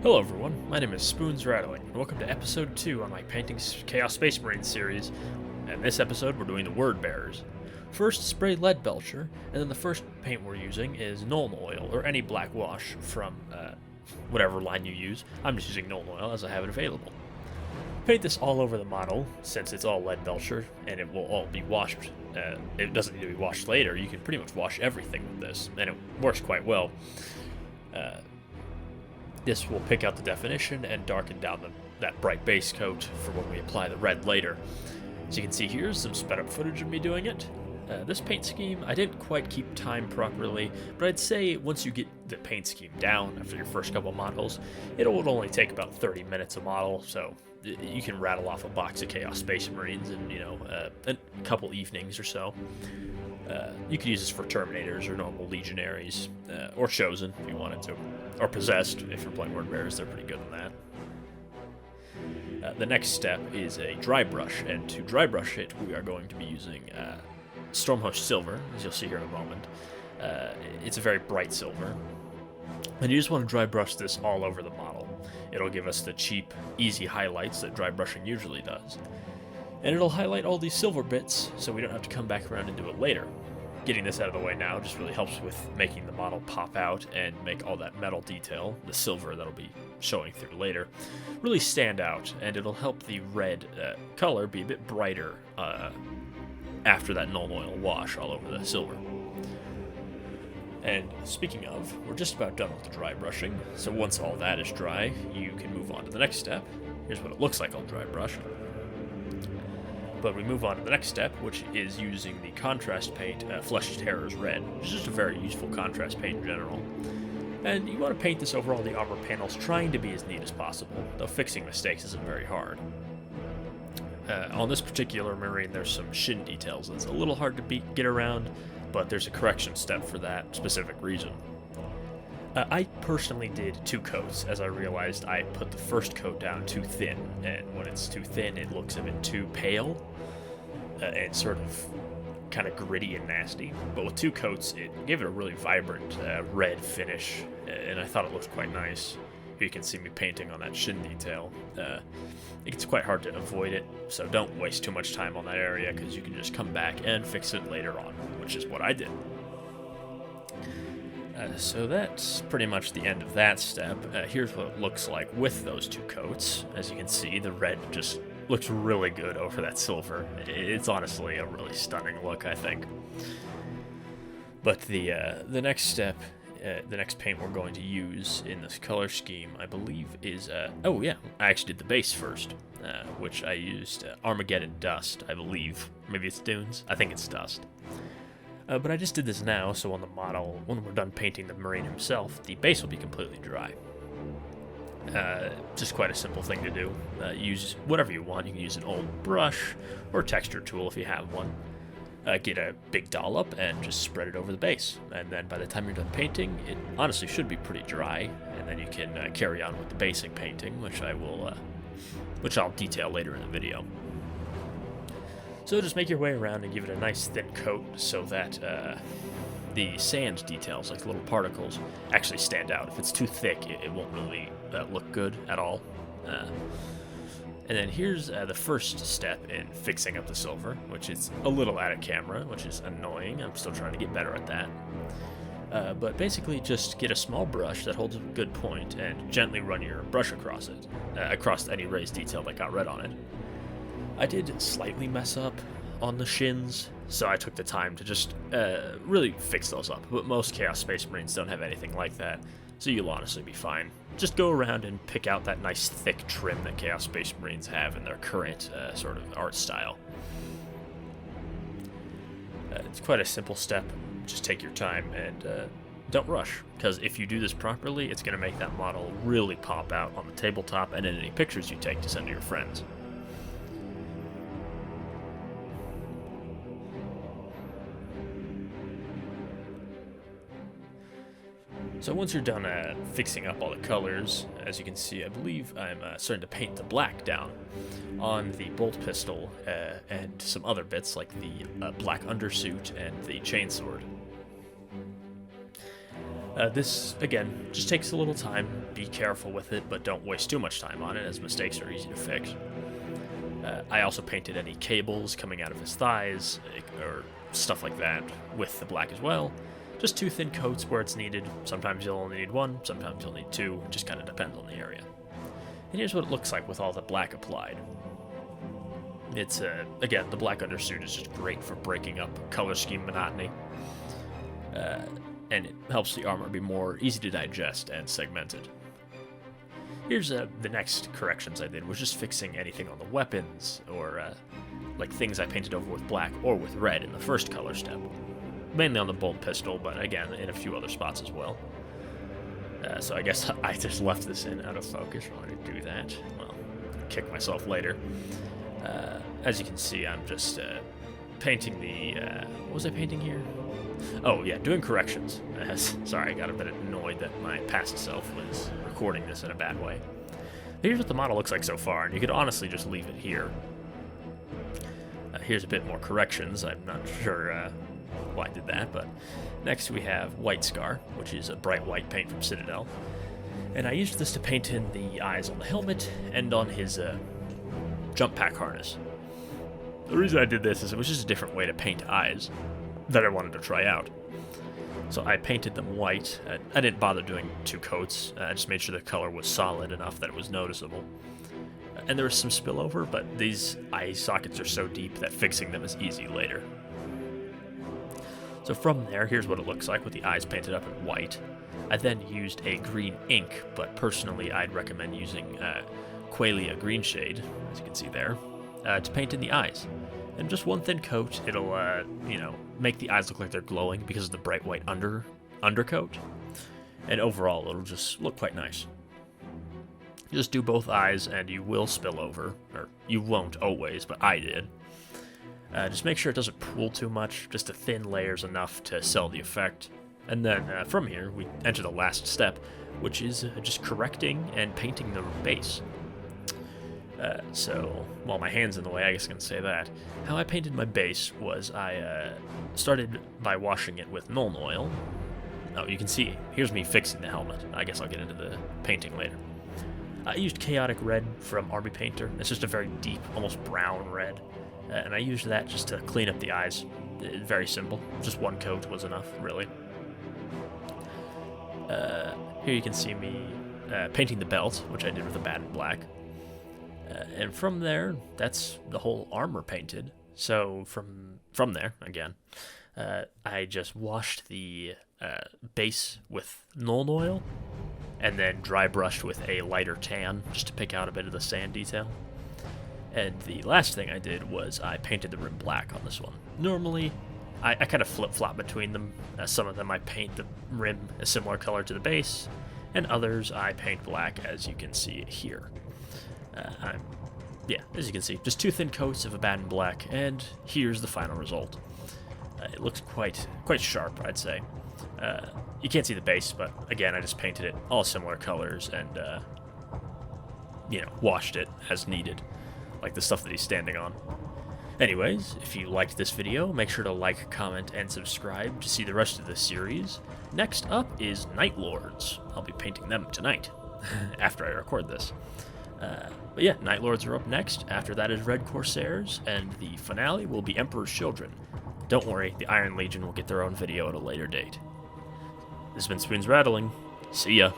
Hello everyone, my name is Spoons Rattling, and welcome to episode 2 on my Painting Chaos Space Marine series. In this episode, we're doing the Word Bearers. First, spray lead belcher, and then the first paint we're using is Nuln Oil, or any black wash from whatever line you use. I'm just using Nuln Oil as I have it available. Paint this all over the model, since it's all lead belcher, and it will all be washed. It doesn't need to be washed later. You can pretty much wash everything with this, and it works quite well. This will pick out the definition and darken down that bright base coat for when we apply the red later. As you can see here, some sped up footage of me doing it. This paint scheme, I didn't quite keep time properly, but I'd say once you get the paint scheme down after your first couple models, it will only take about 30 minutes a model, so you can rattle off a box of Chaos Space Marines in, a couple evenings or so. You could use this for Terminators or normal Legionaries, or Chosen if you wanted to, or Possessed if you're playing Word Bearers. They're pretty good on that. The next step is a dry brush, and to dry brush it, we are going to be using Stormhost Silver, as you'll see here in a moment. It's a very bright silver, and you just want to dry brush this all over the model. It'll give us the cheap, easy highlights that dry brushing usually does. And it'll highlight all these silver bits, so we don't have to come back around and do it later. Getting this out of the way now just really helps with making the model pop out and make all that metal detail, the silver that'll be showing through later, really stand out, and it'll help the red color be a bit brighter after that Nuln Oil wash all over the silver. And speaking of, we're just about done with the dry brushing, so once all that is dry, you can move on to the next step. Here's what it looks like all dry brushed. But we move on to the next step, which is using the contrast paint, Flesh Terrors Red, which is just a very useful contrast paint in general. And you want to paint this over all the armor panels, trying to be as neat as possible, though fixing mistakes isn't very hard. On this particular Marine, there's some shin details that's a little hard to get around, but there's a correction step for that specific reason. I personally did 2 coats, as I realized I put the first coat down too thin, and when it's too thin, it looks a bit too pale, and sort of kind of gritty and nasty. But with 2 coats, it gave it a really vibrant red finish, and I thought it looked quite nice. Here you can see me painting on that shin detail. It's quite hard to avoid it, so don't waste too much time on that area, because you can just come back and fix it later on, which is what I did. So that's pretty much the end of that step. Here's what it looks like with those 2 coats. As you can see, the red just looks really good over that silver. It's honestly a really stunning look, I think. But the next step, the next paint we're going to use in this color scheme, I believe, is... oh yeah, I actually did the base first, which I used Armageddon Dust, I believe. Maybe it's Dunes? I think it's Dust. But I just did this now, so on the model, when we're done painting the Marine himself, the base will be completely dry. Just quite a simple thing to do. Use whatever you want. You can use an old brush or texture tool if you have one. Get a big dollop and just spread it over the base. And then by the time you're done painting, it honestly should be pretty dry. And then you can carry on with the basic painting, which I'll detail later in the video. So just make your way around and give it a nice thin coat so that the sand details, like little particles, actually stand out. If it's too thick, it won't really look good at all. And then here's the first step in fixing up the silver, which is a little out of camera, which is annoying. I'm still trying to get better at that. But basically just get a small brush that holds a good point and gently run your brush across it, across any raised detail that got red on it. I did slightly mess up on the shins, so I took the time to just really fix those up. But most Chaos Space Marines don't have anything like that, so you'll honestly be fine. Just go around and pick out that nice thick trim that Chaos Space Marines have in their current sort of art style. It's quite a simple step. Just take your time and don't rush, because if you do this properly, it's going to make that model really pop out on the tabletop and in any pictures you take to send to your friends. So once you're done fixing up all the colors, as you can see, I believe I'm starting to paint the black down on the bolt pistol and some other bits like the black undersuit and the chainsword. This, again, just takes a little time. Be careful with it, but don't waste too much time on it, as mistakes are easy to fix. I also painted any cables coming out of his thighs, or stuff like that, with the black as well. Just 2 thin coats where it's needed. Sometimes you'll only need 1, sometimes you'll need 2. It just kind of depends on the area. And here's what it looks like with all the black applied. It's, again, the black undersuit is just great for breaking up color scheme monotony. And it helps the armor be more easy to digest and segmented. Here's the next corrections I did, was just fixing anything on the weapons, or like things I painted over with black or with red in the first color step. Mainly on the bolt pistol, but again, in a few other spots as well. So I guess I just left this in out of focus. I wanted to do that. Well, kick myself later. As you can see, I'm just painting the... what was I painting here? Oh, yeah, doing corrections. Sorry, I got a bit annoyed that my past self was recording this in a bad way. Here's what the model looks like so far, and you could honestly just leave it here. Here's a bit more corrections. I'm not sure why I did that, but next we have White Scar, which is a bright white paint from Citadel. And I used this to paint in the eyes on the helmet and on his jump pack harness. The reason I did this is it was just a different way to paint eyes that I wanted to try out. So I painted them white. I didn't bother doing 2 coats. I just made sure the color was solid enough that it was noticeable. And there was some spillover, but these eye sockets are so deep that fixing them is easy later. So from there, here's what it looks like with the eyes painted up in white. I then used a green ink, but personally I'd recommend using Qualia green shade, as you can see there, to paint in the eyes. And just 1 thin coat, it'll, make the eyes look like they're glowing because of the bright white undercoat. And overall, it'll just look quite nice. Just do both eyes and you will spill over. Or you won't always, but I did. Just make sure it doesn't pool too much. Just a thin layer's enough to sell the effect. And then from here, we enter the last step, which is just correcting and painting the base. So, while my hand's in the way, I guess I can say that. How I painted my base was I started by washing it with Nuln Oil. Oh, you can see, here's me fixing the helmet. I guess I'll get into the painting later. I used Chaotic Red from Army Painter. It's just a very deep, almost brown red. And I used that just to clean up the eyes. Very simple. Just 1 coat was enough, really. Here you can see me painting the belt, which I did with a Baden Black. And from there, that's the whole armor painted. So from there, again, I just washed the base with Nuln Oil, and then dry brushed with a lighter tan, just to pick out a bit of the sand detail. And the last thing I did was I painted the rim black on this one. Normally, I kind of flip-flop between them. Some of them I paint the rim a similar color to the base, and others I paint black, as you can see here. As you can see, just 2 thin coats of a Baden Black, and here's the final result. It looks quite sharp, I'd say. You can't see the base, but again, I just painted it all similar colors and, washed it as needed, like the stuff that he's standing on. Anyways, if you liked this video, make sure to like, comment, and subscribe to see the rest of the series. Next up is Night Lords. I'll be painting them tonight, after I record this. But yeah, Night Lords are up next. After that is Red Corsairs, and the finale will be Emperor's Children. Don't worry, the Iron Legion will get their own video at a later date. This has been Spoons Rattling. See ya.